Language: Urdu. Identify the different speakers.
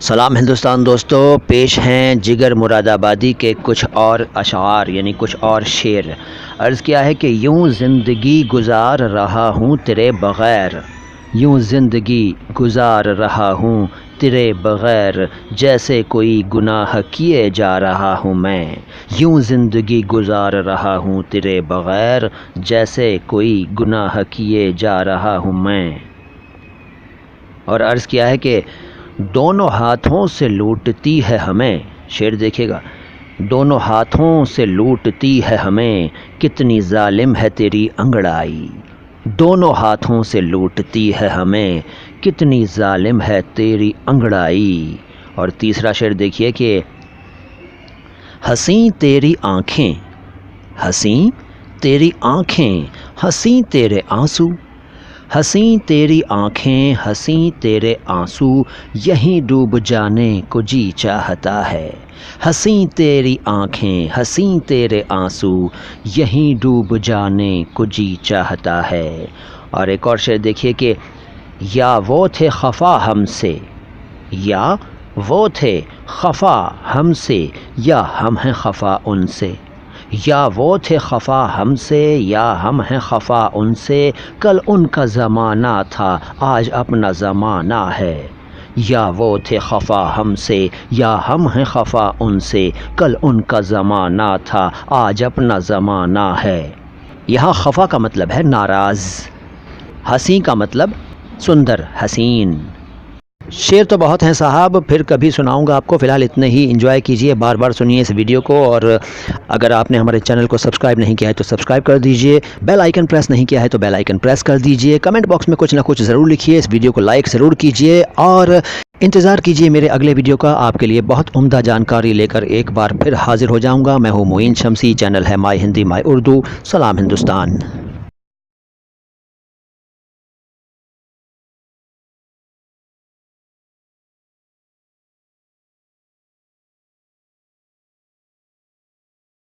Speaker 1: سلام ہندوستان دوستو، پیش ہیں جگر مراد آبادی کے کچھ اور اشعار یعنی کچھ اور شعر۔ عرض کیا ہے کہ یوں زندگی گزار رہا ہوں تیرے بغیر، یوں زندگی گزار رہا ہوں تیرے بغیر، جیسے کوئی گناہ کیے جا رہا ہوں میں، یوں زندگی گزار رہا ہوں تیرے بغیر، جیسے کوئی گناہ کیے جا رہا ہوں میں۔ اور عرض کیا ہے کہ دونوں ہاتھوں سے لوٹتی ہے ہمیں، شعر دیکھیے گا، دونوں ہاتھوں سے لوٹتی ہے ہمیں، کتنی ظالم ہے تیری انگڑائی، دونوں ہاتھوں سے لوٹتی ہے ہمیں، کتنی ظالم ہے تیری انگڑائی۔ اور تیسرا شعر دیکھیے کہ حسین تیری آنکھیں، حسین تیری آنکھیں، حسین تیرے آنسو، حسین تیری آنکھیں، حسین تیرے آنسو، یہیں ڈوب جانے کو جی چاہتا ہے، حسین تیری آنکھیں، حسین تیرے آنسو، یہیں ڈوب جانے کو جی چاہتا ہے۔ اور ایک اور شعر دیکھیے کہ یا وہ تھے خفا ہم سے، یا وہ تھے خفا ہم سے، یا ہم ہیں خفا ان سے، یا وہ تھے خفا ہم سے، یا ہم ہیں خفا ان سے، کل ان کا زمانہ تھا آج اپنا زمانہ ہے، یا وہ تھے خفا ہم سے، یا ہم ہیں خفا ان سے، کل ان کا زمانہ تھا آج اپنا زمانہ ہے۔ یہاں خفا کا مطلب ہے ناراض، حسین کا مطلب سندر، حسین۔ شعر تو بہت ہیں صاحب، پھر کبھی سناؤں گا آپ کو، فی الحال اتنے ہی، انجوائے کیجئے، بار بار سنیے اس ویڈیو کو، اور اگر آپ نے ہمارے چینل کو سبسکرائب نہیں کیا ہے تو سبسکرائب کر دیجئے، بیل آئیکن پریس نہیں کیا ہے تو بیل آئیکن پریس کر دیجئے، کمنٹ باکس میں کچھ نہ کچھ ضرور لکھیے، اس ویڈیو کو لائک ضرور کیجئے، اور انتظار کیجئے میرے اگلے ویڈیو کا۔ آپ کے لیے بہت عمدہ جانکاری لے کر ایک بار پھر حاضر ہو جاؤں گا۔ میں ہوں معین شمسی، چینل ہے مائی ہندی مائی اردو۔ سلام ہندوستان۔